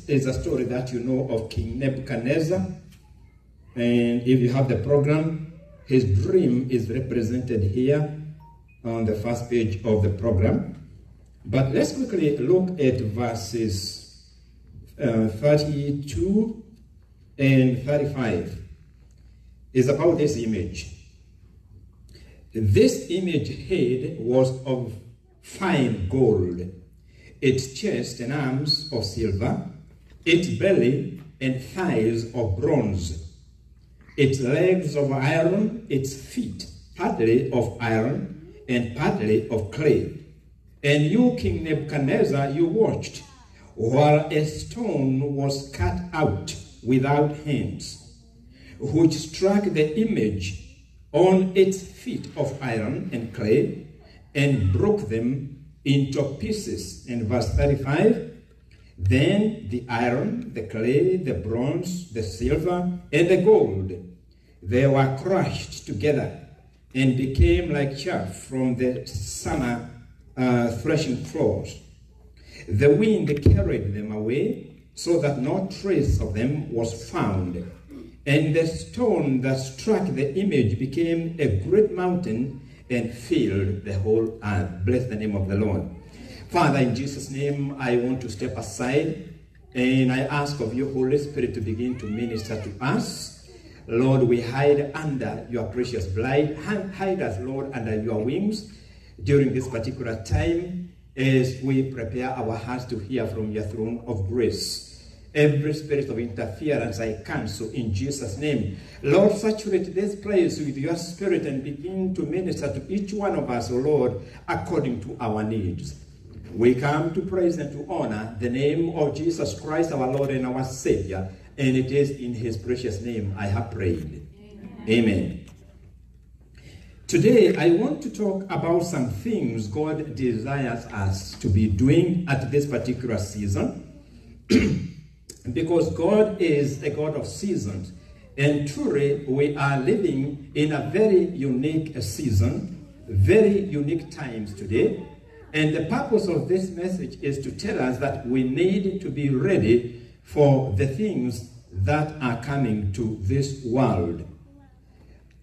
This is a story that you know of King Nebuchadnezzar. And if you have the program, his dream is represented here on the first page of the program. But let's quickly look at verses 32 and 35. It's about this image. This image head was of fine gold, its chest and arms of silver, its belly and thighs of bronze, its legs of iron, its feet partly of iron and partly of clay. And you, King Nebuchadnezzar, you watched, while a stone was cut out without hands, which struck the image on its feet of iron and clay, and broke them into pieces. In verse 35, then the iron, the clay, the bronze, the silver, and the gold, they were crushed together and became like chaff from the summer threshing floors. The wind carried them away, so that no trace of them was found. And the stone that struck the image became a great mountain and filled the whole earth. Bless the name of the Lord. Father, in Jesus' name, I want to step aside and I ask of you, Holy Spirit, to begin to minister to us. Lord, we hide under your precious blood. Hide us, Lord, under your wings during this particular time as we prepare our hearts to hear from your throne of grace. Every spirit of interference I cancel in Jesus' name. Lord, saturate this place with your spirit and begin to minister to each one of us, O Lord, according to our needs. We come to praise and to honor the name of Jesus Christ, our Lord and our Savior, and it is in his precious name I have prayed. Amen. Amen. Today, I want to talk about some things God desires us to be doing at this particular season. Because God is a God of seasons, and truly we are living in a very unique season, very unique times today. And the purpose of this message is to tell us that we need to be ready for the things that are coming to this world.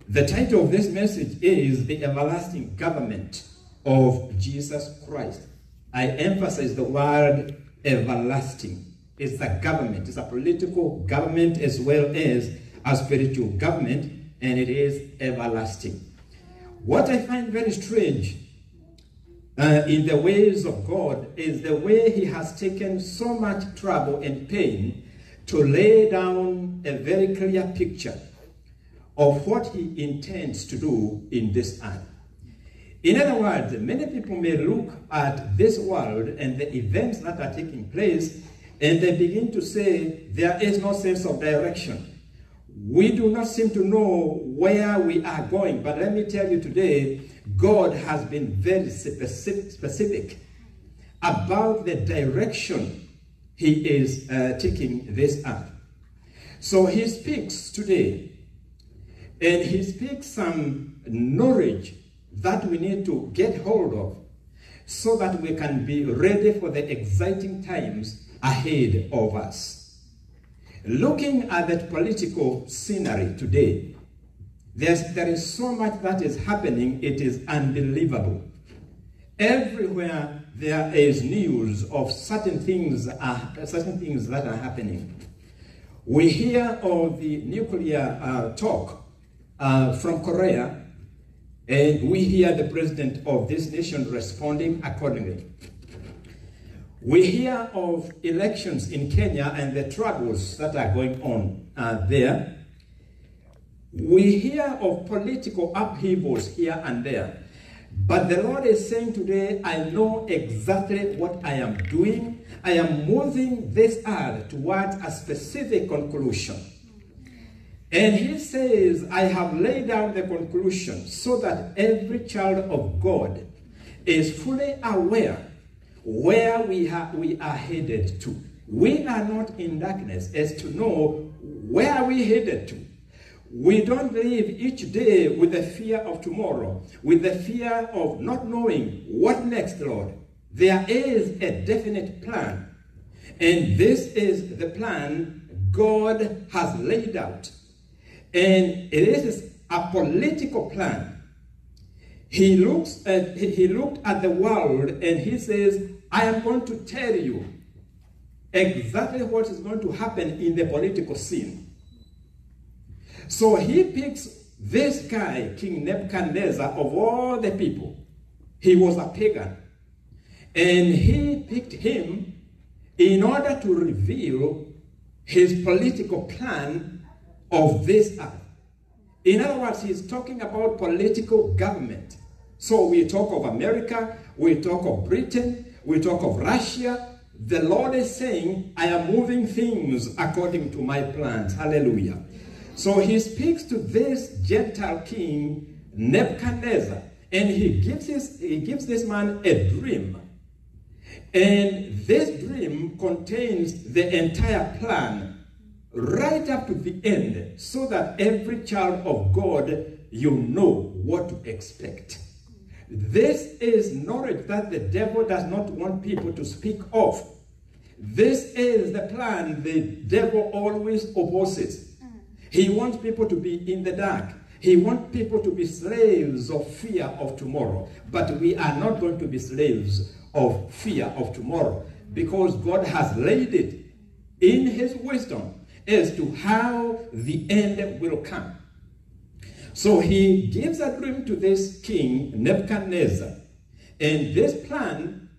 The title of this message is The Everlasting Government of Jesus Christ. I emphasize the word everlasting. It's a government. It's a political government as well as a spiritual government, and it is everlasting. What I find very strange in the ways of God is the way he has taken so much trouble and pain to lay down a very clear picture of what he intends to do in this earth. In other words, many people may look at this world and the events that are taking place and they begin to say, there is no sense of direction. We do not seem to know where we are going. But let me tell you today, God has been very specific about the direction he is taking this earth. So he speaks today, and he speaks some knowledge that we need to get hold of so that we can be ready for the exciting times ahead of us. Looking at the political scenery today, there is so much that is happening, it is unbelievable. Everywhere there is news of certain things that are happening. We hear of the nuclear talk from Korea, and we hear the president of this nation responding accordingly. We hear of elections in Kenya and the troubles that are going on there. We hear of political upheavals here and there. But the Lord is saying today, I know exactly what I am doing. I am moving this earth towards a specific conclusion. And he says, I have laid down the conclusion so that every child of God is fully aware where we are headed to. We are not in darkness as to know where we headed to. We don't live each day with the fear of tomorrow, with the fear of not knowing what next, Lord. There is a definite plan. And this is the plan God has laid out. And it is a political plan. He looked at the world and he says, I am going to tell you exactly what is going to happen in the political scene. So he picks this guy, King Nebuchadnezzar, of all the people. He was a pagan. And he picked him in order to reveal his political plan of this earth. In other words, he's talking about political government. So we talk of America, we talk of Britain, we talk of Russia. The Lord is saying, I am moving things according to my plans. Hallelujah. So he speaks to this Gentile king, Nebuchadnezzar, and he gives this man a dream. And this dream contains the entire plan right up to the end, so that every child of God, you know what to expect. This is knowledge that the devil does not want people to speak of. This is the plan the devil always opposes. He wants people to be in the dark. He wants people to be slaves of fear of tomorrow. But we are not going to be slaves of fear of tomorrow, because God has laid it in his wisdom as to how the end will come. So he gives a dream to this king, Nebuchadnezzar. And this plan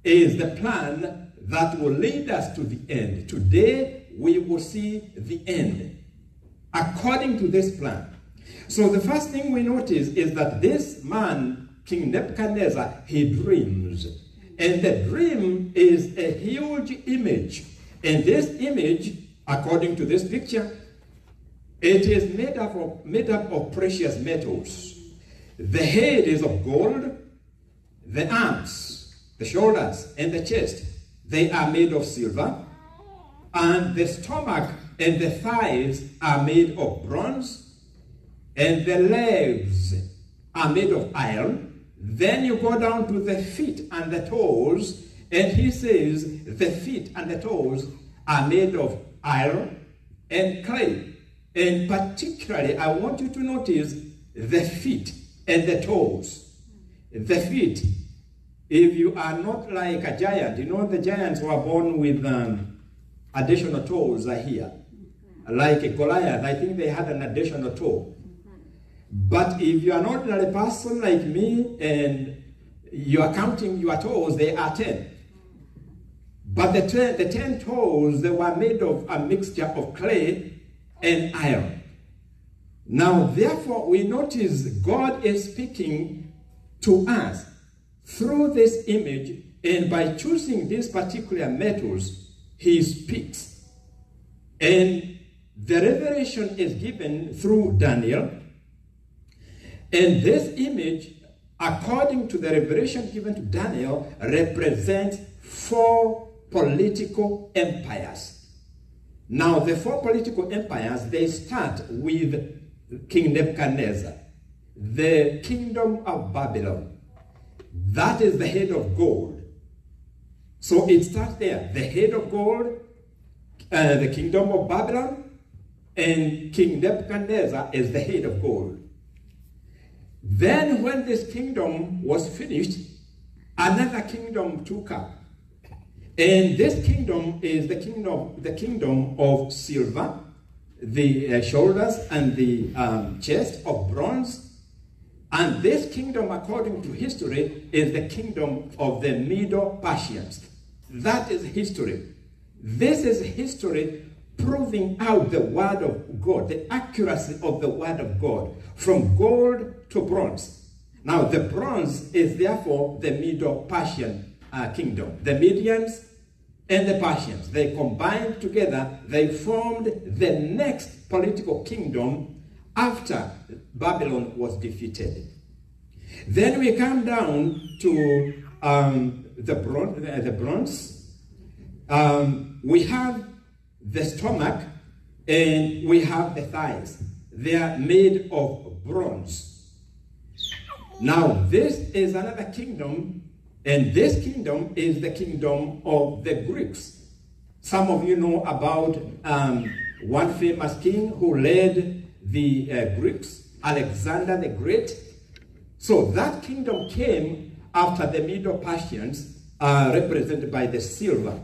is the plan that will lead us to the end. Today, we will see the end according to this plan. So the first thing we notice is that this man, King Nebuchadnezzar, he dreams. And the dream is a huge image. And this image, according to this picture, it is made up of precious metals. The head is of gold. The arms, the shoulders, and the chest, they are made of silver. And the stomach and the thighs are made of bronze. And the legs are made of iron. Then you go down to the feet and the toes, and he says the feet and the toes are made of iron and clay. And particularly, I want you to notice the feet and the toes. The feet, if you are not like a giant, you know the giants were born with additional toes are here. Like a Goliath, I think they had an additional toe. But if you are not a person like me and you are counting your toes, they are 10. But the 10 toes, they were made of a mixture of clay and iron. Now, therefore, we notice God is speaking to us through this image, and by choosing these particular metals, he speaks. And the revelation is given through Daniel. And this image, according to the revelation given to Daniel, represents 4 political empires. Now, the 4 political empires, they start with King Nebuchadnezzar, the kingdom of Babylon. That is the head of gold. So it starts there. The head of gold, the kingdom of Babylon, and King Nebuchadnezzar is the head of gold. Then when this kingdom was finished, another kingdom took up. And this kingdom is the kingdom of silver, the shoulders and the chest of bronze. And this kingdom, according to history, is the kingdom of the Medo-Persians. That is history. This is history proving out the word of God, the accuracy of the word of God, from gold to bronze. Now, the bronze is therefore the Medo-Persian kingdom. The Medians and the Persians, they combined together, they formed the next political kingdom after Babylon was defeated. Then we come down to the bronze. We have the stomach and we have the thighs. They are made of bronze. Now, this is another kingdom, and this kingdom is the kingdom of the Greeks. Some of you know about one famous king who led the Greeks, Alexander the Great. So that kingdom came after the Medo-Persians, represented by the silver.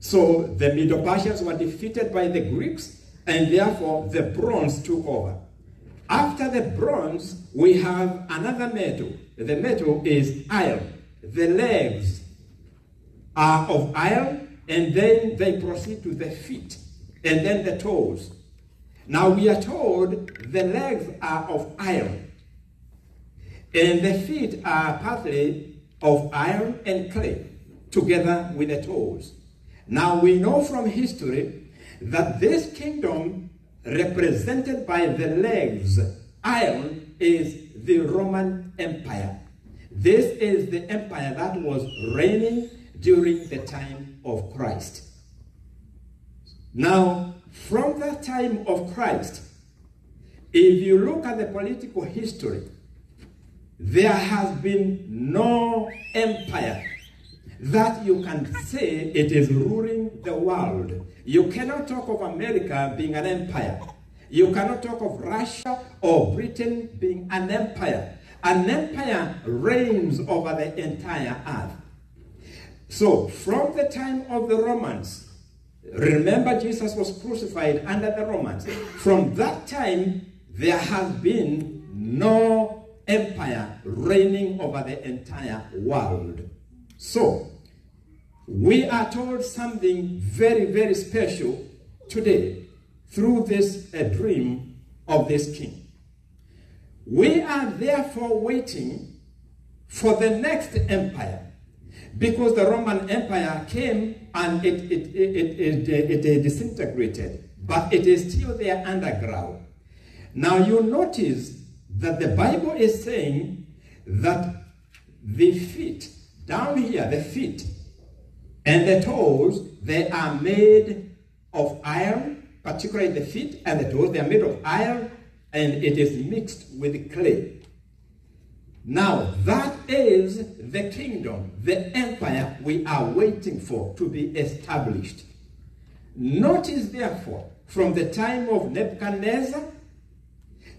So the Medo-Persians were defeated by the Greeks, and therefore the bronze took over. After the bronze, we have another metal. The metal is iron. The legs are of iron, and then they proceed to the feet, and then the toes. Now we are told the legs are of iron, and the feet are partly of iron and clay, together with the toes. Now we know from history that this kingdom represented by the legs, iron, is the Roman Empire. This is the empire that was reigning during the time of Christ. Now, from the time of Christ, if you look at the political history, there has been no empire that you can say it is ruling the world. You cannot talk of America being an empire. You cannot talk of Russia or Britain being an empire. An empire reigns over the entire earth. So, from the time of the Romans, remember Jesus was crucified under the Romans. From that time, there has been no empire reigning over the entire world. So, we are told something very, very special today through this dream of this king. We are therefore waiting for the next empire, because the Roman Empire came and it disintegrated, but it is still there underground. Now you notice that the Bible is saying that the feet, down here, the feet and the toes, they are made of iron, particularly the feet and the toes, they are made of iron, and it is mixed with clay. Now, that is the kingdom, the empire we are waiting for to be established. Notice, therefore, from the time of Nebuchadnezzar,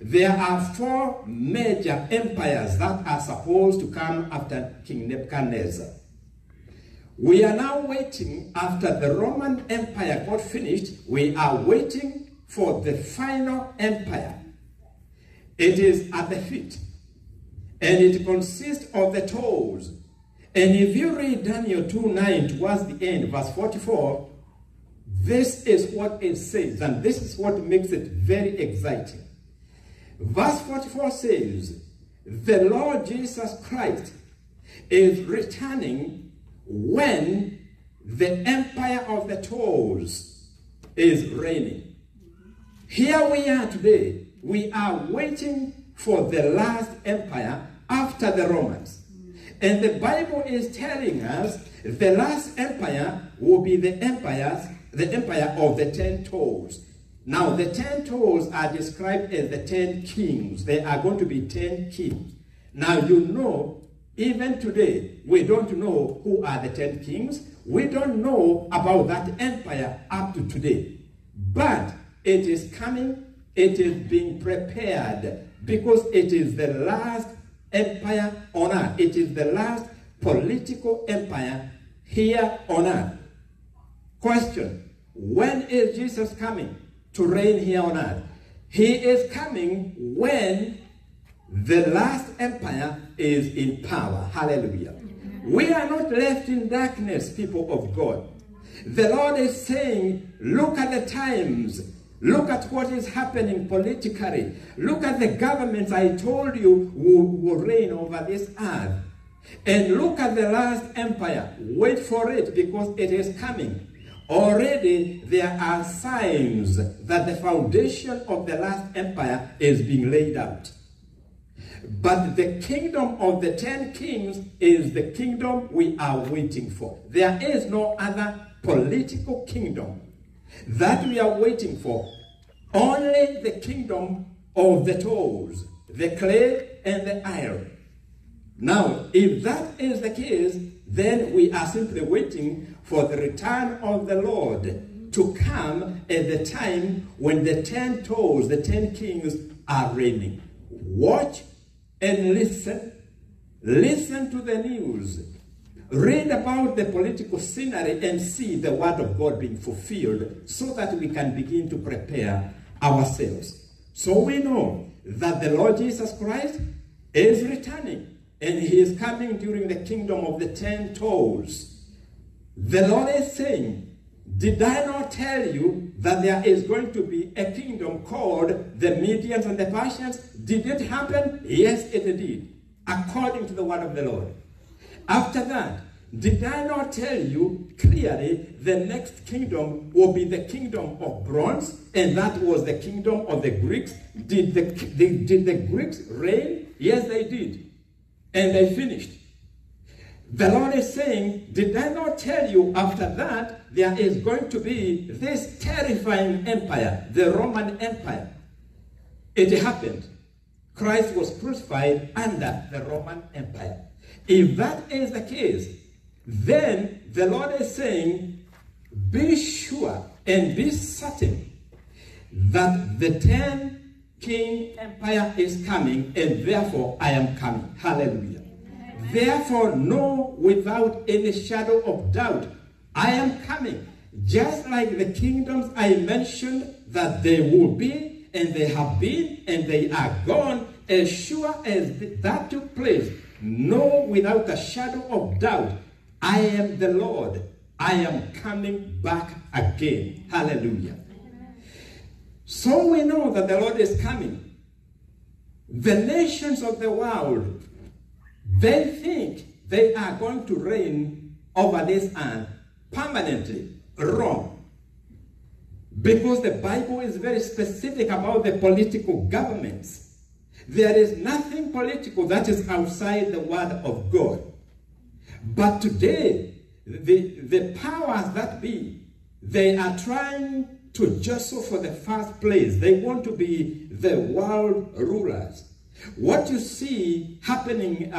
there are 4 major empires that are supposed to come after King Nebuchadnezzar. We are now waiting, after the Roman Empire got finished, we are waiting for the final empire. It is at the feet, and it consists of the toes. And if you read Daniel 2:9 towards the end, verse 44, this is what it says, and this is what makes it very exciting. Verse 44 says, the Lord Jesus Christ is returning when the empire of the toes is reigning. Here we are today. We are waiting for the last empire after the Romans. And the Bible is telling us the last empire will be the empire of the 10 toes. Now, the 10 toes are described as the 10 kings. There are going to be 10 kings. Now, you know, even today, we don't know who are the 10 kings. We don't know about that empire up to today. But it is coming. It is being prepared, because it is the last empire on earth. It is the last political empire here on earth. Question: when is Jesus coming to reign here on earth? He is coming when the last empire is in power. Hallelujah. We are not left in darkness, people of God. The Lord is saying, look at the times. Look at what is happening politically. Look at the governments I told you will reign over this earth. And look at the last empire. Wait for it, because it is coming. Already there are signs that the foundation of the last empire is being laid out. But the kingdom of the 10 kings is the kingdom we are waiting for. There is no other political kingdom that we are waiting for. Only the kingdom of the toes, the clay and the iron. Now, if that is the case, then we are simply waiting for the return of the Lord to come at the time when the 10 toes, the 10 kings are reigning. Watch and listen. Listen to the news. Read about the political scenery and see the word of God being fulfilled so that we can begin to prepare ourselves. So we know that the Lord Jesus Christ is returning and he is coming during the kingdom of the 10 toes. The Lord is saying, did I not tell you that there is going to be a kingdom called the Medians and the Persians? Did it happen? Yes, it did, according to the word of the Lord. After that, did I not tell you clearly the next kingdom will be the kingdom of bronze, and that was the kingdom of the Greeks? Did the Greeks reign? Yes, they did. And they finished. The Lord is saying, did I not tell you after that there is going to be this terrifying empire, the Roman Empire? It happened. Christ was crucified under the Roman Empire. If that is the case, then the Lord is saying, be sure and be certain that the 10 king empire is coming, and therefore I am coming. Hallelujah. Therefore, know without any shadow of doubt, I am coming. Just like the kingdoms I mentioned that they will be, and they have been, and they are gone, as sure as that took place, know without a shadow of doubt, I am the Lord. I am coming back again. Hallelujah. So we know that the Lord is coming. The nations of the world, they think they are going to reign over this earth permanently. Wrong. Because the Bible is very specific about the political governments. There is nothing political that is outside the word of God. But today, the powers that be, they are trying to jostle for the first place. They want to be the world rulers. What you see happening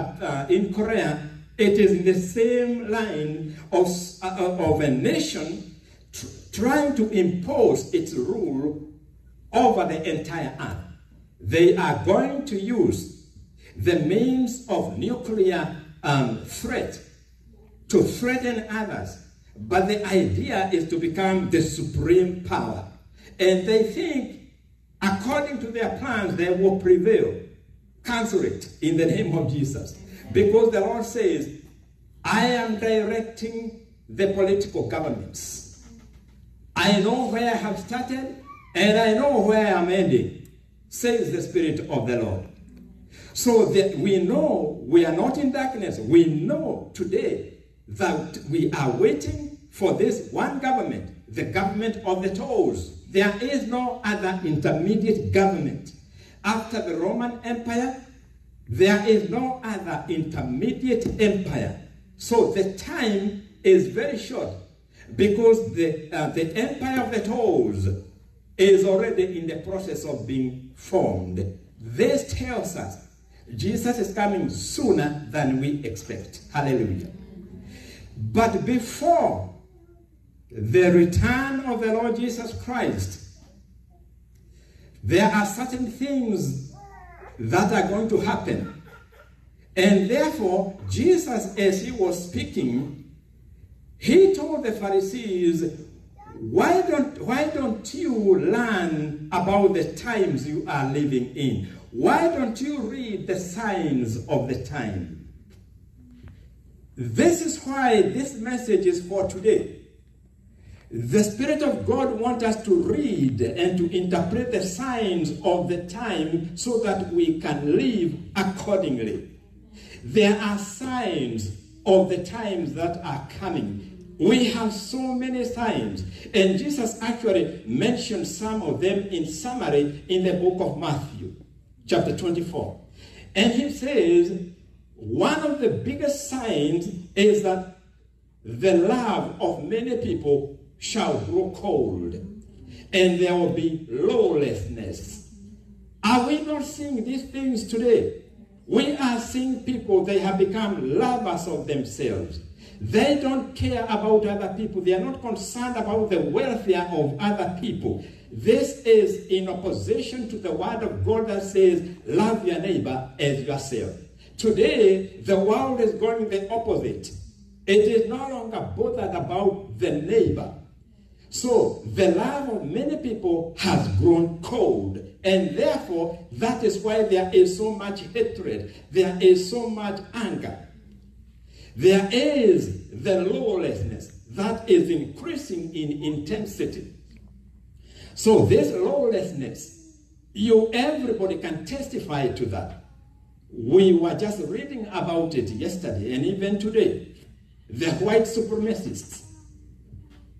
in Korea, it is in the same line of a nation trying to impose its rule over the entire earth. They are going to use the means of nuclear threat to threaten others. But the idea is to become the supreme power. And they think, according to their plans, they will prevail. Cancel it in the name of Jesus. Because the Lord says, I am directing the political governments. I know where I have started, and I know where I am ending, says the Spirit of the Lord. So that we know we are not in darkness. We know today that we are waiting for this one government, the government of the toes. There is no other intermediate government. After the Roman Empire, there is no other intermediate empire. So the time is very short because the empire of the toes is already in the process of being formed. This tells us Jesus is coming sooner than we expect. Hallelujah. But before the return of the Lord Jesus Christ, there are certain things that are going to happen. And therefore, Jesus, as he was speaking, he told the Pharisees, why don't you learn about the times you are living in? Why don't you read the signs of the time? This is why this message is for today. The Spirit of God wants us to read and to interpret the signs of the time so that we can live accordingly. There are signs of the times that are coming. We have so many signs. And Jesus actually mentioned some of them in summary in the book of Matthew, chapter 24. And he says, one of the biggest signs is that the love of many people shall grow cold, and there will be lawlessness. Are we not seeing these things today? We are seeing people, they have become lovers of themselves. They don't care about other people. They are not concerned about the welfare of other people. This is in opposition to the word of God that says, love your neighbor as yourself. Today, the world is going the opposite. It is no longer bothered about the neighbor. So, the love of many people has grown cold. And therefore, that is why there is so much hatred. There is so much anger. There is the lawlessness that is increasing in intensity. So this lawlessness, everybody can testify to that. We were just reading about it yesterday and even today. The white supremacists,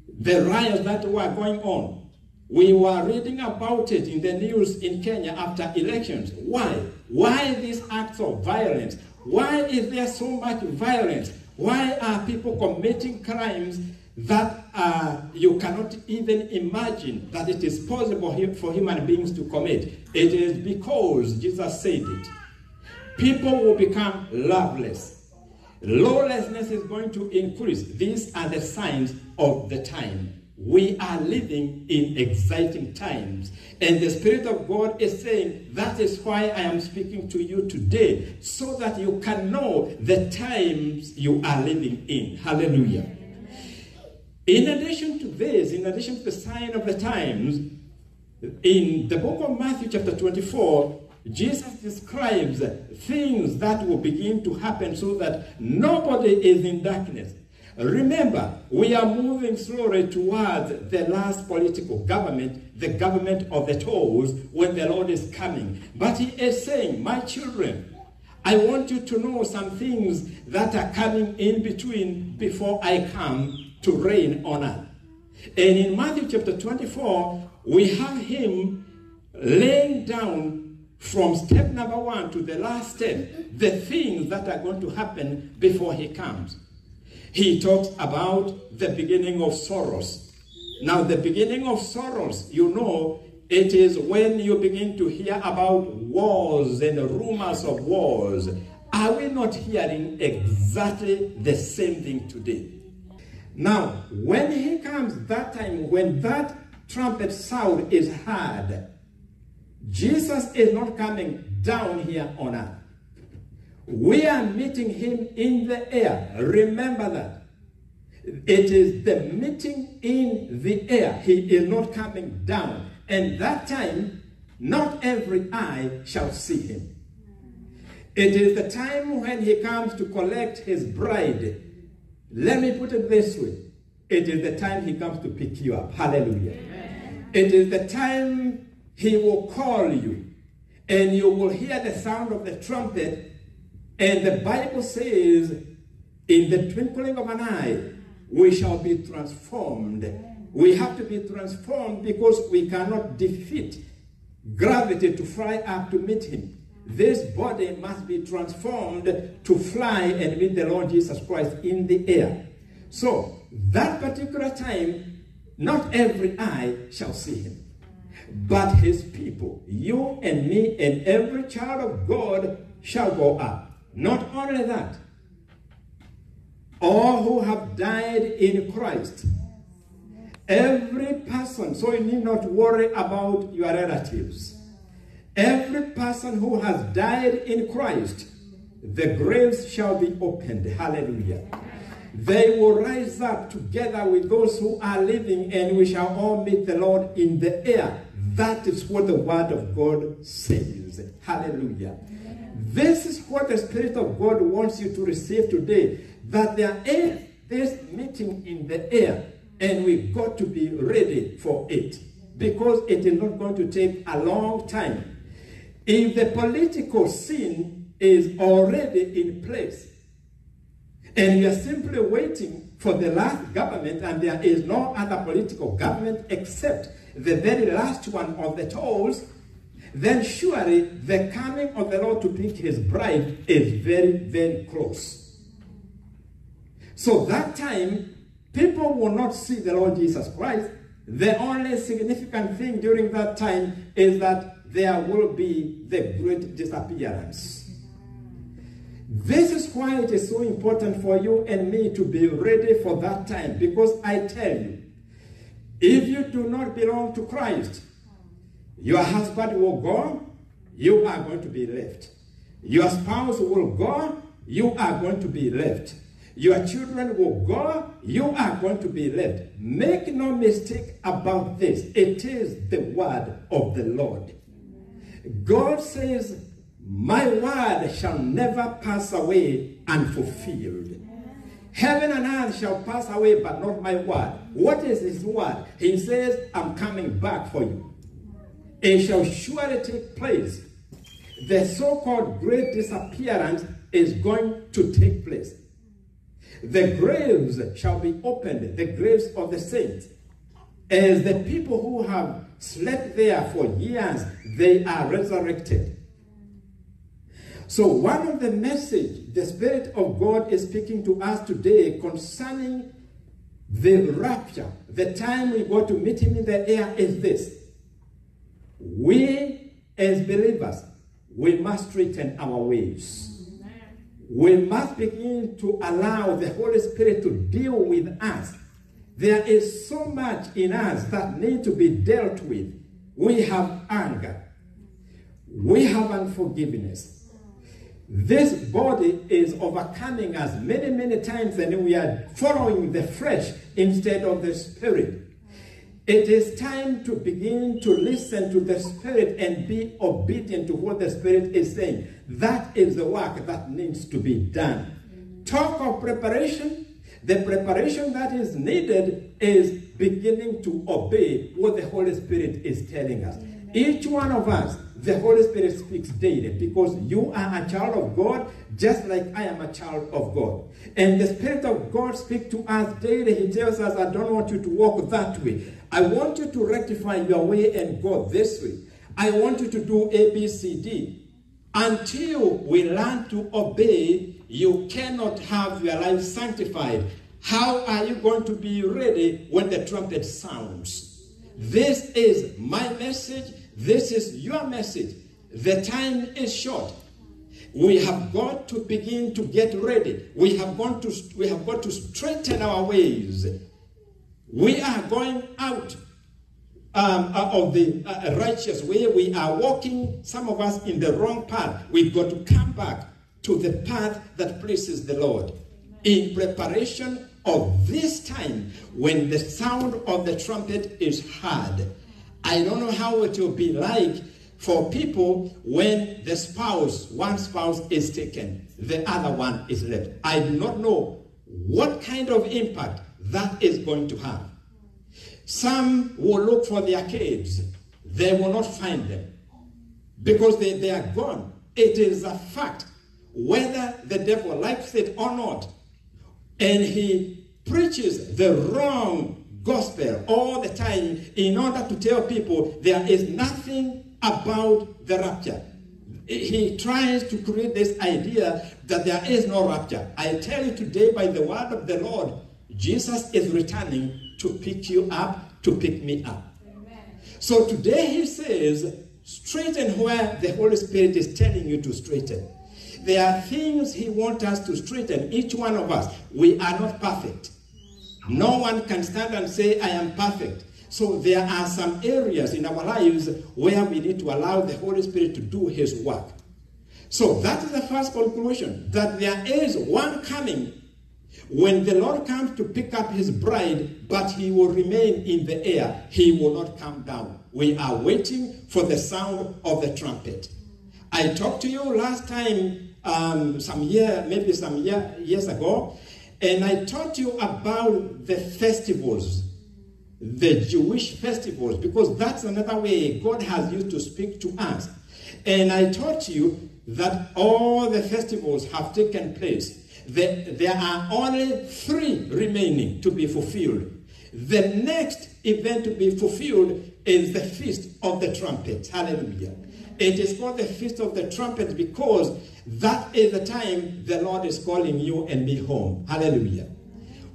the riots that were going on. We were reading about it in the news in Kenya after elections. Why? Why these acts of violence? Why is there so much violence? Why are people committing crimes that you cannot even imagine that it is possible for human beings to commit? It is because Jesus said it. People will become loveless. Lawlessness is going to increase. These are the signs of the time. We are living in exciting times. And the Spirit of God is saying, that is why I am speaking to you today, so that you can know the times you are living in. Hallelujah. In addition to this, in addition to the sign of the times, in the book of Matthew chapter 24, Jesus describes things that will begin to happen so that nobody is in darkness. Remember, we are moving slowly towards the last political government, the government of the toes, when the Lord is coming. But he is saying, my children, I want you to know some things that are coming in between before I come to reign on earth. And in Matthew chapter 24, we have him laying down from step number 1 to the last step, the things that are going to happen before he comes. He talks about the beginning of sorrows. Now, the beginning of sorrows, it is when you begin to hear about wars and rumors of wars. Are we not hearing exactly the same thing today? Now, when he comes that time, when that trumpet sound is heard, Jesus is not coming down here on earth. We are meeting him in the air. Remember that. It is the meeting in the air. He is not coming down. And that time, not every eye shall see him. It is the time when he comes to collect his bride. Let me put it this way. It is the time he comes to pick you up. Hallelujah. Amen. It is the time he will call you. And you will hear the sound of the trumpet. And the Bible says, in the twinkling of an eye, we shall be transformed. We have to be transformed because we cannot defeat gravity to fly up to meet him. This body must be transformed to fly and meet the Lord Jesus Christ in the air. So, that particular time, not every eye shall see him. But his people, you and me and every child of God, shall go up. Not only that, all who have died in Christ, every person, so you need not worry about your relatives. Every person who has died in Christ, the graves shall be opened. Hallelujah. They will rise up together with those who are living, and we shall all meet the Lord in the air. That is what the word of God says. Hallelujah. This is what the Spirit of God wants you to receive today. That there is this meeting in the air, and we've got to be ready for it. Because it is not going to take a long time. If the political scene is already in place, and we are simply waiting for the last government, and there is no other political government except the very last one of the toes, then surely the coming of the Lord to pick his bride is very, very close. So that time, people will not see the Lord Jesus Christ. The only significant thing during that time is that there will be the great disappearance. This is why it is so important for you and me to be ready for that time. Because I tell you, if you do not belong to Christ, your husband will go, you are going to be left. Your spouse will go, you are going to be left. Your children will go, you are going to be left. Make no mistake about this. It is the word of the Lord. God says, my word shall never pass away unfulfilled. Heaven and earth shall pass away, but not my word. What is his word? He says, I'm coming back for you. It shall surely take place. The so-called great disappearance is going to take place. The graves shall be opened, the graves of the saints. As the people who have slept there for years, they are resurrected. So one of the message the Spirit of God is speaking to us today concerning the rapture, the time we go to meet him in the air, is this. We as believers, we must straighten our ways. We must begin to allow the Holy Spirit to deal with us. There is so much in us that needs to be dealt with. We have anger. We have unforgiveness. This body is overcoming us many, many times, and we are following the flesh instead of the Spirit. It is time to begin to listen to the Spirit and be obedient to what the Spirit is saying. That is the work that needs to be done. Talk of preparation. The preparation that is needed is beginning to obey what the Holy Spirit is telling us. Each one of us, the Holy Spirit speaks daily, because you are a child of God just like I am a child of God. And the Spirit of God speaks to us daily. He tells us, I don't want you to walk that way. I want you to rectify your way and go this way. I want you to do A, B, C, D. Until we learn to obey, you cannot have your life sanctified. How are you going to be ready when the trumpet sounds? This is my message. This is your message. The time is short. We have got to begin to get ready. We have got to straighten our ways. We are going out of the righteous way. We are walking, some of us, in the wrong path. We've got to come back to the path that pleases the Lord in preparation of this time when the sound of the trumpet is heard. I don't know how it will be like for people when the spouse, one spouse is taken, the other one is left. I do not know what kind of impact that is going to have. Some will look for their kids. They will not find them because they are gone. It is a fact, whether the devil likes it or not. And he preaches the wrong gospel all the time in order to tell people there is nothing about the rapture. He tries to create this idea that there is no rapture. I tell you today, by the word of the Lord, Jesus is returning to pick you up, to pick me up. Amen. So today he says, straighten where the Holy Spirit is telling you to straighten. There are things he wants us to straighten, each one of us. We are not perfect. No one can stand and say, I am perfect. So there are some areas in our lives where we need to allow the Holy Spirit to do his work. So that is the first conclusion, that there is one coming when the Lord comes to pick up his bride, but he will remain in the air. He will not come down. We are waiting for the sound of the trumpet. I talked to you last time, some years ago, and I taught you about the festivals, the Jewish festivals, because that's another way God has used to speak to us. And I taught you that all the festivals have taken place. There are only 3 remaining to be fulfilled. The next event to be fulfilled is the Feast of the Trumpet. Hallelujah. It is called the Feast of the Trumpet because that is the time the Lord is calling you and me home. Hallelujah.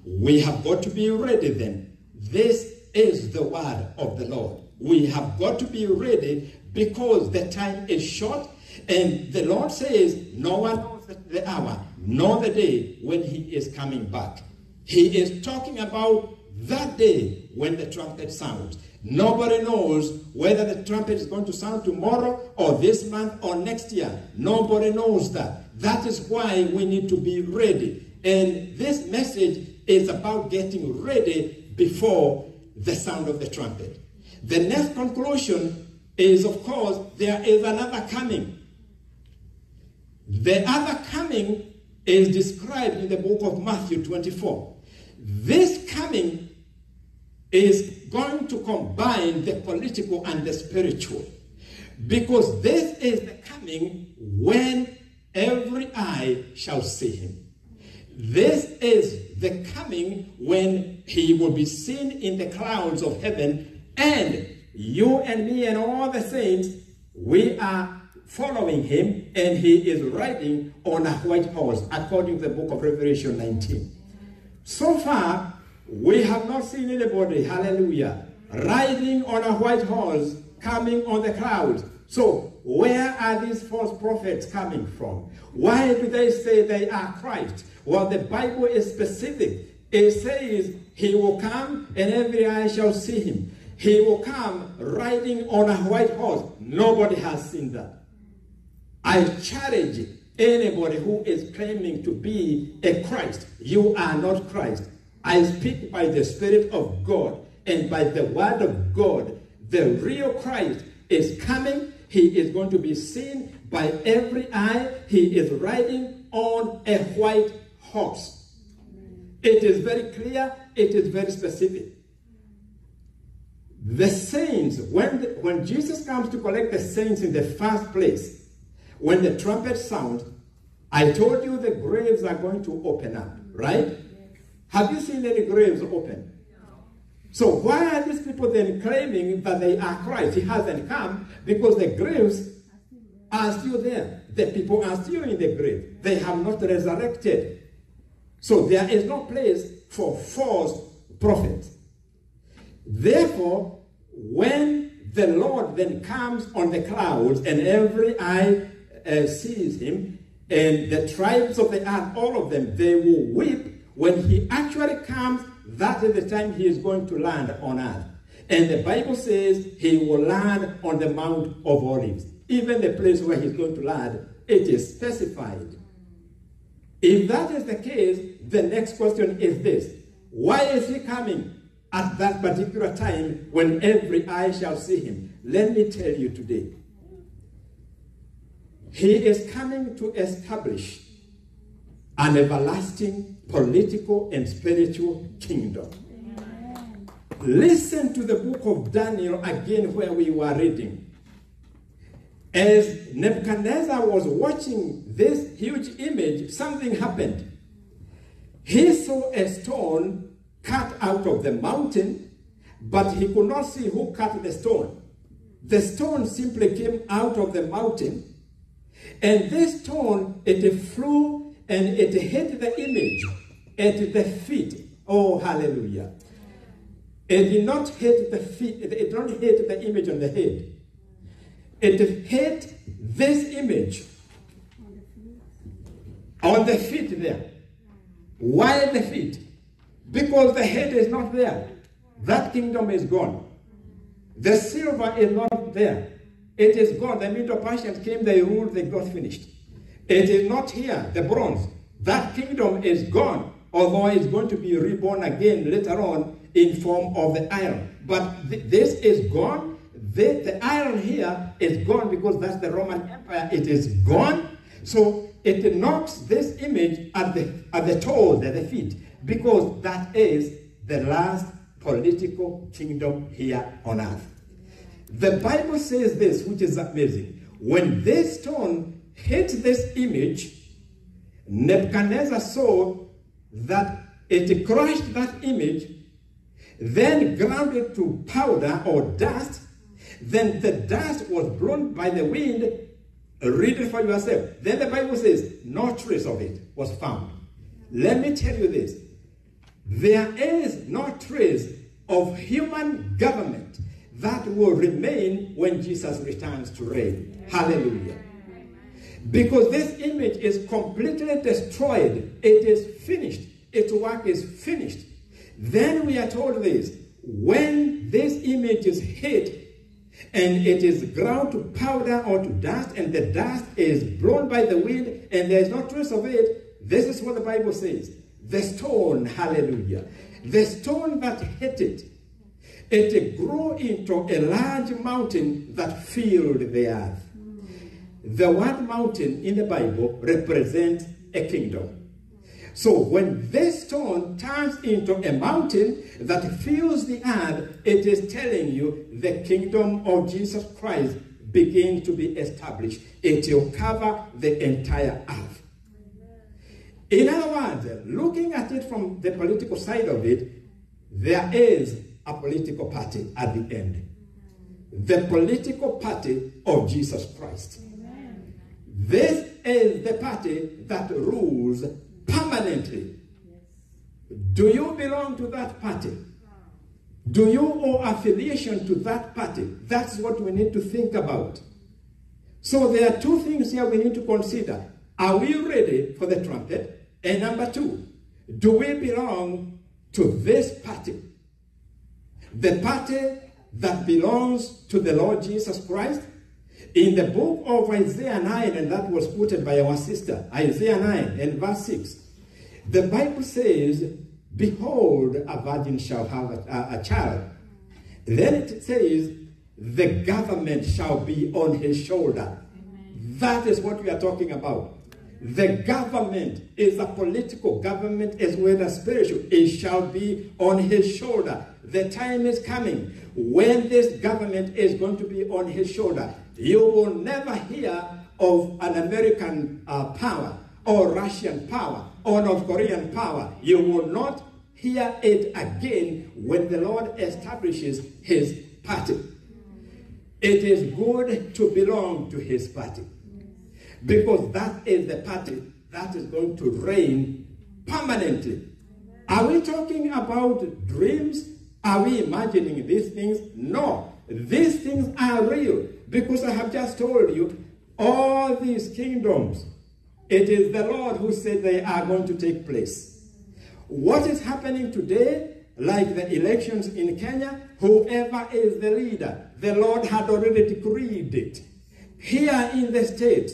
We have got to be ready then. This is the word of the Lord. We have got to be ready because the time is short, and the Lord says no one knows the hour, nor the day when he is coming back. He is talking about that day when the trumpet sounds. Nobody knows whether the trumpet is going to sound tomorrow or this month or next year. Nobody knows that. That is why we need to be ready. And this message is about getting ready before the sound of the trumpet. The next conclusion is, of course, there is another coming. The other coming is described in the book of Matthew 24. This coming is going to combine the political and the spiritual, because this is the coming when every eye shall see him. This is the coming when he will be seen in the clouds of heaven, and you and me and all the saints, we are following him, and he is riding on a white horse, according to the book of Revelation 19. So far, we have not seen anybody, hallelujah, riding on a white horse, coming on the clouds. So, where are these false prophets coming from? Why do they say they are Christ? Well, the Bible is specific. It says he will come and every eye shall see him. He will come riding on a white horse. Nobody has seen that. I challenge anybody who is claiming to be a Christ. You are not Christ. I speak by the Spirit of God and by the Word of God. The real Christ is coming. He is going to be seen by every eye. He is riding on a white horse. It is very clear. It is very specific. The saints, when Jesus comes to collect the saints in the first place, when the trumpet sounds, I told you the graves are going to open up, right? Have you seen any graves open? So why are these people then claiming that they are Christ? He hasn't come, because the graves are still there. The people are still in the grave. They have not resurrected. So there is no place for false prophets. Therefore, when the Lord then comes on the clouds and every eye sees him, and the tribes of the earth, all of them, they will weep. When he actually comes, that is the time he is going to land on earth. And the Bible says he will land on the Mount of Olives. Even the place where he's going to land, it is specified. If that is the case, the next question is this: why is he coming at that particular time when every eye shall see him? Let me tell you today. He is coming to establish an everlasting political and spiritual kingdom. Amen. Listen to the book of Daniel again, where we were reading. As Nebuchadnezzar was watching this huge image, something happened. He saw a stone cut out of the mountain, but he could not see who cut the stone. The stone simply came out of the mountain, and this stone, it flew and it hit the image at the feet. Oh, hallelujah. It did not hit the feet, it did not hit the image on the head. It hit this image on the feet there. Why the feet? Because the head is not there. That kingdom is gone. The silver is not there. It is gone. The Medo-Persians came, they ruled, they got finished. It is not here, the bronze. That kingdom is gone, although it's going to be reborn again later on in form of the iron. But this is gone. The iron here is gone because that's the Roman Empire. It is gone. So it knocks this image at the toes, at the feet, because that is the last political kingdom here on earth. The Bible says this, which is amazing. When this stone hit this image, Nebuchadnezzar saw that it crushed that image, then ground it to powder or dust. Then the dust was blown by the wind. Read it for yourself. Then the Bible says no trace of it was found. Let me tell you this. There is no trace of human government that will remain when Jesus returns to reign. Hallelujah. Because this image is completely destroyed. It is finished. Its work is finished. Then we are told this. When this image is hit and it is ground to powder or to dust, and the dust is blown by the wind and there is no trace of it, this is what the Bible says. The stone, hallelujah, the stone that hit it, it grew into a large mountain that filled the earth. The word mountain in the Bible represents a kingdom. So when this stone turns into a mountain that fills the earth, it is telling you the kingdom of Jesus Christ begins to be established. It will cover the entire earth. In other words, looking at it from the political side of it, there is a political party at the end. The political party of Jesus Christ. This is the party that rules permanently. Do you belong to that party? Do you owe affiliation to that party? That's what we need to think about. So there are two things here we need to consider. Are we ready for the trumpet? And number two, do we belong to this party? The party that belongs to the Lord Jesus Christ? In the book of Isaiah 9, and that was quoted by our sister, Isaiah 9 and verse 6, the Bible says, behold, a virgin shall have a child. Then it says, the government shall be on his shoulder. Amen. That is what we are talking about. The government is a political government as well as spiritual. It shall be on his shoulder. The time is coming when this government is going to be on his shoulder. You will never hear of an American power or Russian power or North Korean power. You will not hear it again when the Lord establishes his party. It is good to belong to his party, because that is the party that is going to reign permanently. Are we talking about dreams? Are we imagining these things? No. These things are real, because I have just told you all these kingdoms, it is the Lord who said they are going to take place. What is happening today, like the elections in Kenya, whoever is the leader, the Lord had already decreed it. Here in the States,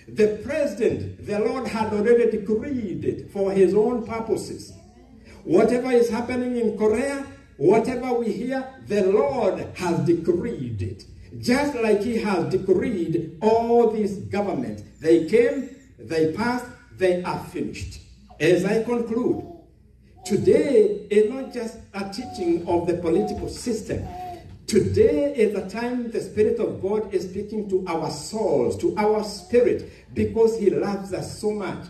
the president, the Lord had already decreed it for his own purposes. Whatever is happening in Korea, whatever we hear, the Lord has decreed it. Just like he has decreed all these governments. They came, they passed, they are finished. As I conclude, today is not just a teaching of the political system. Today is the time the Spirit of God is speaking to our souls, to our spirit, because he loves us so much.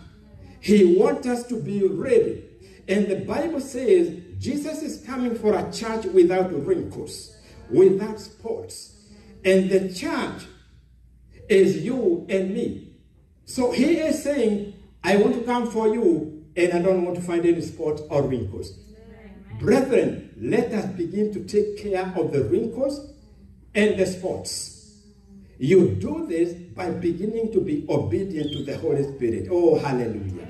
He wants us to be ready. And the Bible says Jesus is coming for a church without wrinkles, without spots. And the church is you and me. So he is saying, I want to come for you, and I don't want to find any spots or wrinkles. Brethren, let us begin to take care of the wrinkles and the spots. You do this by beginning to be obedient to the Holy Spirit. Oh, hallelujah.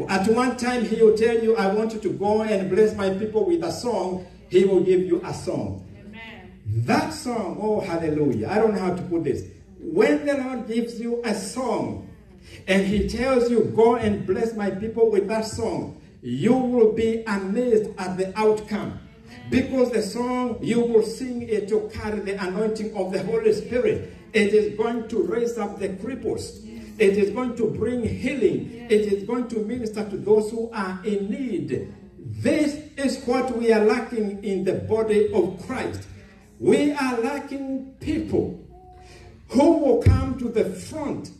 At one time, he will tell you, I want you to go and bless my people with a song. He will give you a song. Amen. That song, oh, hallelujah. I don't know how to put this. When the Lord gives you a song, and he tells you, go and bless my people with that song, you will be amazed at the outcome. Because the song you will sing, it will carry the anointing of the Holy Spirit. It is going to raise up the cripples. It is going to bring healing. It is going to minister to those who are in need. This is what we are lacking in the body of Christ. We are lacking people who will come to the front,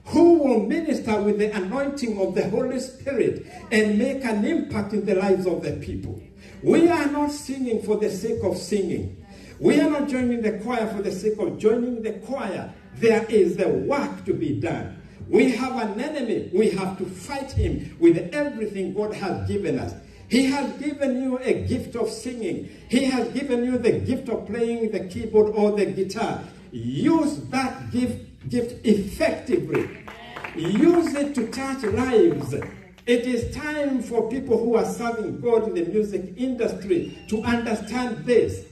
who will minister with the anointing of the Holy Spirit and make an impact in the lives of the people. We are not singing for the sake of singing. We are not joining the choir for the sake of joining the choir. There is a work to be done. We have an enemy. We have to fight him with everything God has given us. He has given you a gift of singing. He has given you the gift of playing the keyboard or the guitar. Use that gift effectively. Use it to touch lives. It is time for people who are serving God in the music industry to understand this,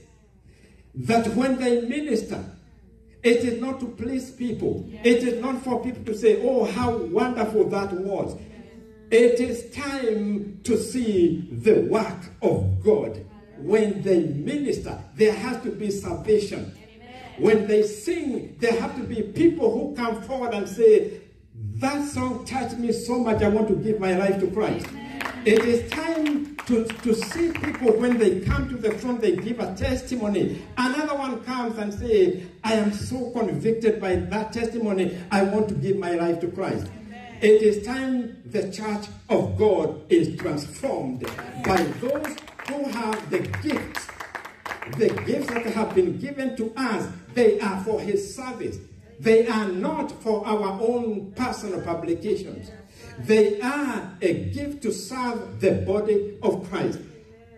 that when they minister, it is not to please people. It is not for people to say, oh, how wonderful that was. It is time to see the work of God. When they minister, there has to be salvation. When they sing, there have to be people who come forward and say, that song touched me so much, I want to give my life to Christ. It is time to see people when they come to the front, they give a testimony. Another one comes and says, I am so convicted by that testimony, I want to give my life to Christ. It is time the church of God is transformed by those who have the gifts. The gifts that have been given to us, they are for his service. They are not for our own personal publications. They are a gift to serve the body of Christ.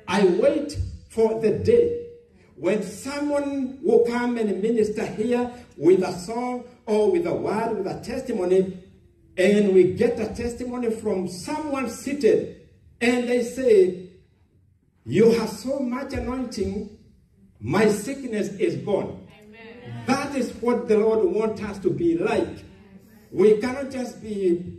I wait for the day when someone will come and minister here with a song or with a word, with a testimony, and we get a testimony from someone seated, and they say, you have so much anointing, my sickness is gone. Amen. That is what the Lord wants us to be like. We cannot just be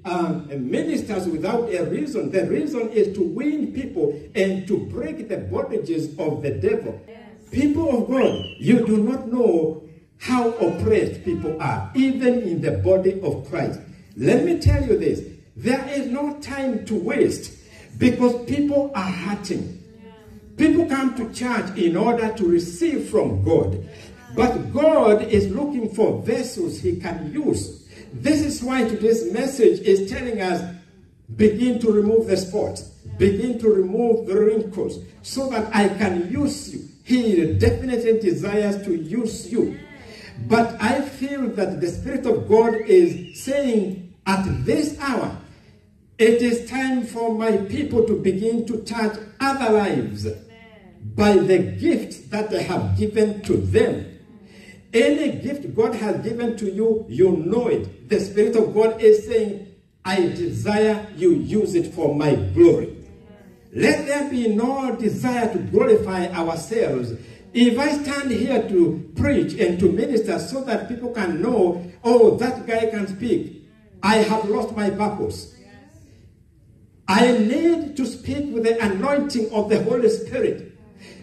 ministers without a reason. The reason is to win people and to break the bondages of the devil. Yes. People of God, you do not know how oppressed people are, even in the body of Christ. Let me tell you this. There is no time to waste because people are hurting. People come to church in order to receive from God. But God is looking for vessels he can use. This is why today's message is telling us, begin to remove the spots. Begin to remove the wrinkles so that I can use you. He definitely desires to use you. But I feel that the Spirit of God is saying at this hour, it is time for my people to begin to touch other lives by the gifts that I have given to them. Any gift God has given to you, you know it. The Spirit of God is saying, I desire you use it for my glory. Let there be no desire to glorify ourselves. If I stand here to preach and to minister so that people can know, oh, that guy can speak, I have lost my purpose. I need to speak with the anointing of the Holy Spirit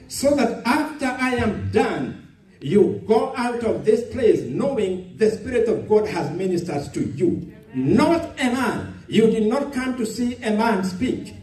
so that after I am done, you go out of this place knowing the Spirit of God has ministered to you. Not a man. You did not come to see a man speak,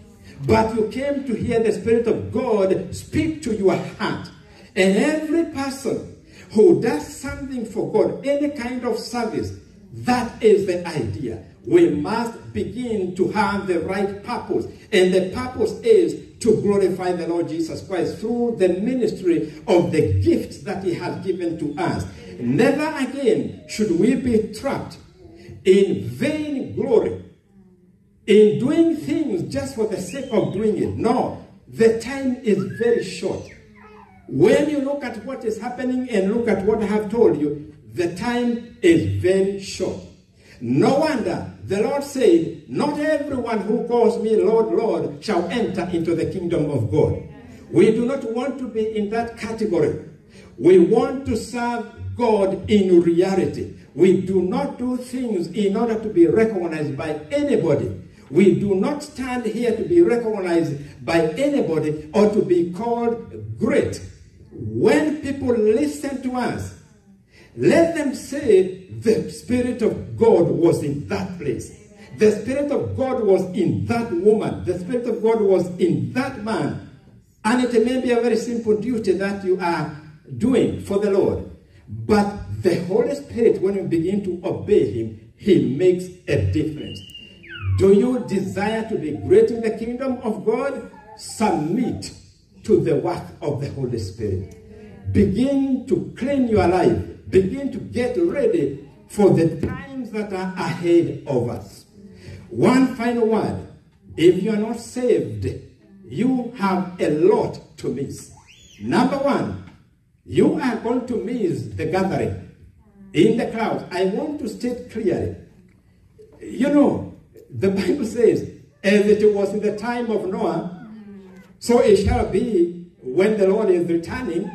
but you came to hear the Spirit of God speak to your heart. And every person who does something for God, any kind of service, that is the idea. We must begin to have the right purpose. And the purpose is to glorify the Lord Jesus Christ through the ministry of the gifts that he has given to us. Never again should we be trapped in vain glory, in doing things just for the sake of doing it. No, the time is very short. When you look at what is happening and look at what I have told you, the time is very short. No wonder the Lord said, not everyone who calls me Lord, Lord shall enter into the kingdom of God. We do not want to be in that category. We want to serve God in reality. We do not do things in order to be recognized by anybody. We do not stand here to be recognized by anybody or to be called great. When people listen to us, let them say the Spirit of God was in that place. The Spirit of God was in that woman. The Spirit of God was in that man. And it may be a very simple duty that you are doing for the Lord. But the Holy Spirit, when you begin to obey him, he makes a difference. Do you desire to be great in the kingdom of God? Submit to the work of the Holy Spirit. Begin to clean your life. Begin to get ready for the times that are ahead of us. One final word. If you are not saved, you have a lot to miss. Number one, you are going to miss the gathering in the crowd. I want to state clearly, You know, the Bible says, as it was in the time of Noah, so it shall be when the Lord is returning.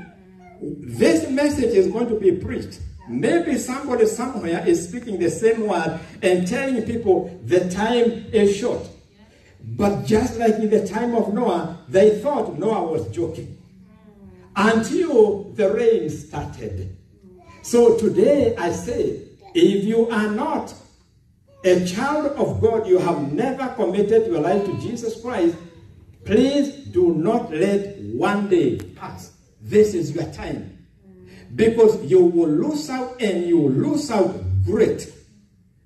This message is going to be preached. Maybe somebody somewhere is speaking the same word and telling people the time is short. But just like in the time of Noah, they thought Noah was joking. Until the rain started. So today I say, if you are not a child of God, you have never committed your life to Jesus Christ, please do not let one day pass. This is your time. Because you will lose out, and you will lose out great.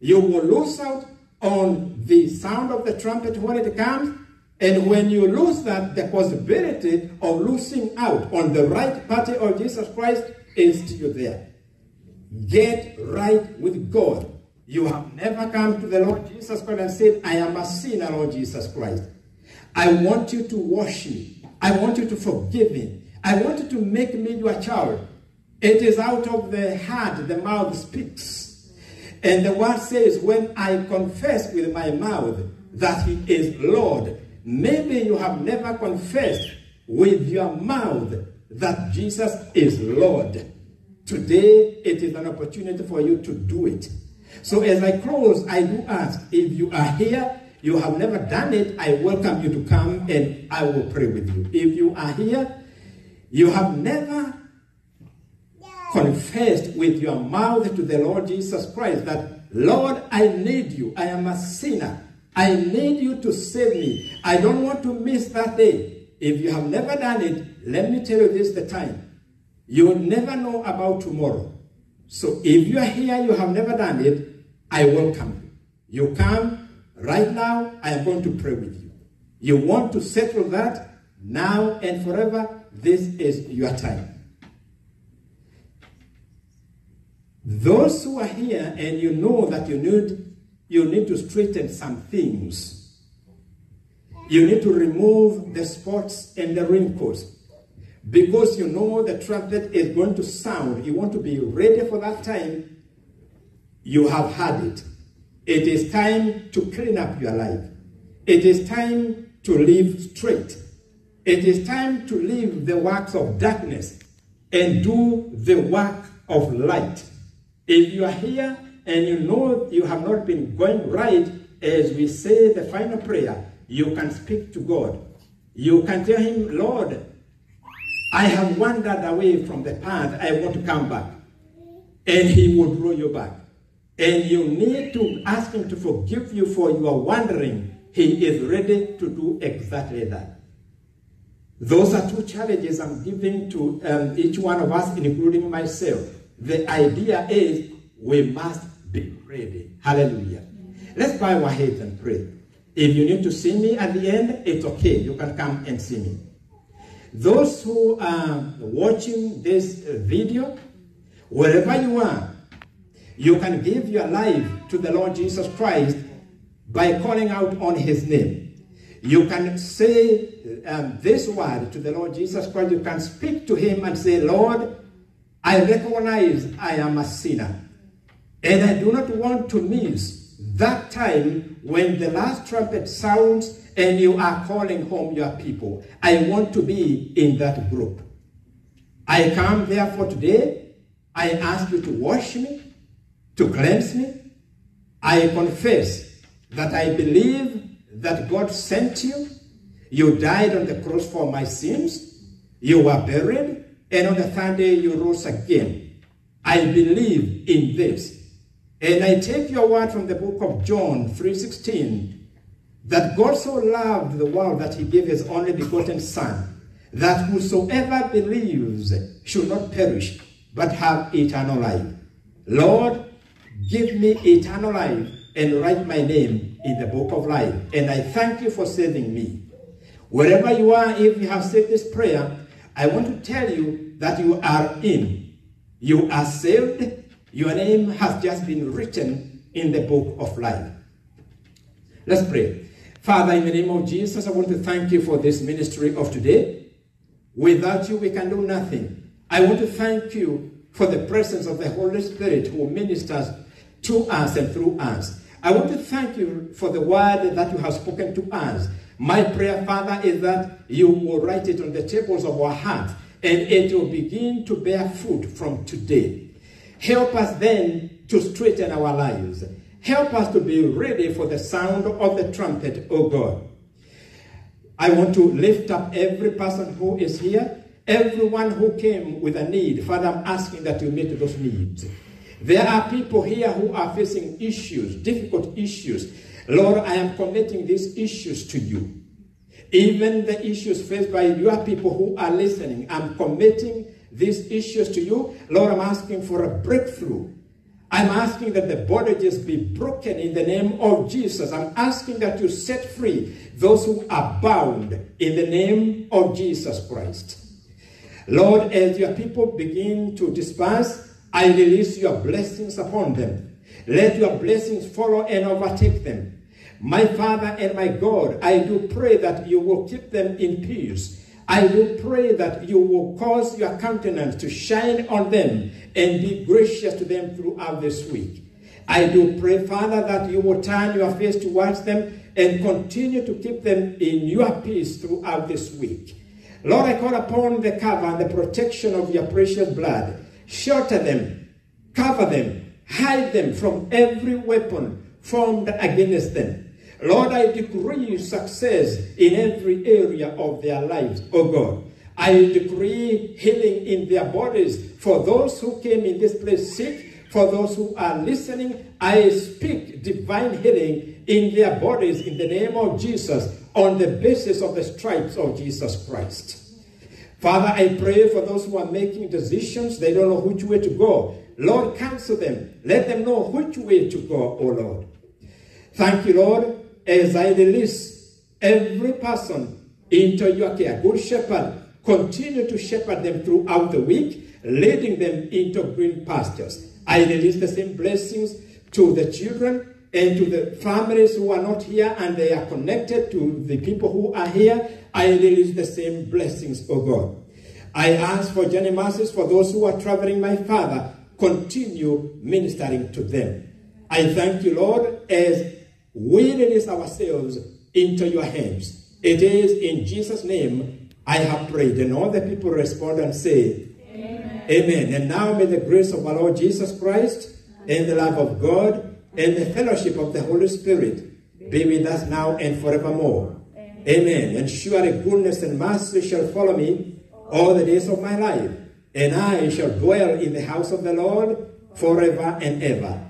You will lose out on the sound of the trumpet when it comes. And when you lose that, the possibility of losing out on the right party of Jesus Christ is still there. Get right with God. You have never come to the Lord Jesus Christ and said, I am a sinner, Lord Jesus Christ. I want you to wash me. I want you to forgive me. I want you to make me your child. It is out of the heart the mouth speaks. And the word says, when I confess with my mouth that he is Lord, maybe you have never confessed with your mouth that Jesus is Lord. Today, it is an opportunity for you to do it. So as I close, I do ask, if you are here, you have never done it, I welcome you to come and I will pray with you. If you are here, you have never confessed with your mouth to the Lord Jesus Christ that, Lord, I need you. I am a sinner. I need you to save me. I don't want to miss that day. If you have never done it, let me tell you this is the time. You will never know about tomorrow. So if you are here, you have never done it, I welcome you. You come right now, I am going to pray with you. You want to settle that now and forever, this is your time. Those who are here and you know that you need to straighten some things. You need to remove the spots and the wrinkles. Because you know the trumpet is going to sound. You want to be ready for that time. You have had it. It is time to clean up your life. It is time to live straight. It is time to leave the works of darkness and do the work of light. If you are here and you know you have not been going right, as we say the final prayer, you can speak to God. You can tell him, Lord, I have wandered away from the path. I want to come back. And he will draw you back. And you need to ask him to forgive you for your wandering. He is ready to do exactly that. Those are two challenges I'm giving to each one of us, including myself. The idea is we must be ready. Hallelujah. Let's bow our heads and pray. If you need to see me at the end, it's okay. You can come and see me. Those who are watching this video, wherever you are, you can give your life to the Lord Jesus Christ by calling out on his name. You can say this word to the Lord Jesus Christ. You can speak to him and say, Lord, I recognize I am a sinner. And I do not want to miss that time when the last trumpet sounds and you are calling home your people. I want to be in that group. I come therefore today. I ask you to wash me, to cleanse me. I confess that I believe that God sent you. You died on the cross for my sins. You were buried. And on the third day you rose again. I believe in this. And I take your word from the book of John 3:16. That God so loved the world that he gave his only begotten Son, that whosoever believes should not perish, but have eternal life. Lord, give me eternal life and write my name in the book of life. And I thank you for saving me. Wherever you are, if you have said this prayer, I want to tell you that you are in. You are saved. Your name has just been written in the book of life. Let's pray. Father, in the name of Jesus, I want to thank you for this ministry of today. Without you, we can do nothing. I want to thank you for the presence of the Holy Spirit who ministers to us and through us. I want to thank you for the word that you have spoken to us. My prayer, Father, is that you will write it on the tables of our heart, and it will begin to bear fruit from today. Help us then to straighten our lives. Help us to be ready for the sound of the trumpet, O God. I want to lift up every person who is here, everyone who came with a need. Father, I'm asking that you meet those needs. There are people here who are facing issues, difficult issues. Lord, I am committing these issues to you. Even the issues faced by your people who are listening, I'm committing these issues to you. Lord, I'm asking for a breakthrough. I'm asking that the bondages be broken in the name of Jesus. I'm asking that you set free those who are bound in the name of Jesus Christ. Lord, as your people begin to disperse, I release your blessings upon them. Let your blessings follow and overtake them. My Father and my God, I do pray that you will keep them in peace. I do pray that you will cause your countenance to shine on them and be gracious to them throughout this week. I do pray, Father, that you will turn your face towards them and continue to keep them in your peace throughout this week. Lord, I call upon the cover and the protection of your precious blood. Shelter them, cover them, hide them from every weapon formed against them. Lord, I decree success in every area of their lives, oh God. I decree healing in their bodies for those who came in this place sick, for those who are listening. I speak divine healing in their bodies in the name of Jesus on the basis of the stripes of Jesus Christ. Father, I pray for those who are making decisions. They don't know which way to go. Lord, counsel them. Let them know which way to go, oh Lord. Thank you, Lord, as I release every person into your care. Good Shepherd, continue to shepherd them throughout the week, leading them into green pastures. I release the same blessings to the children and to the families who are not here and they are connected to the people who are here. I release the same blessings, oh God. I ask for journey mercies for those who are traveling, my Father. Continue ministering to them. I thank you, Lord, as we release ourselves into your hands. It is in Jesus' name I have prayed. And all the people respond and say, Amen. Amen. And now may the grace of our Lord Jesus Christ and the love of God and the fellowship of the Holy Spirit be with us now and forevermore. Amen. Amen. And surely goodness and mercy shall follow me all the days of my life, and I shall dwell in the house of the Lord forever and ever.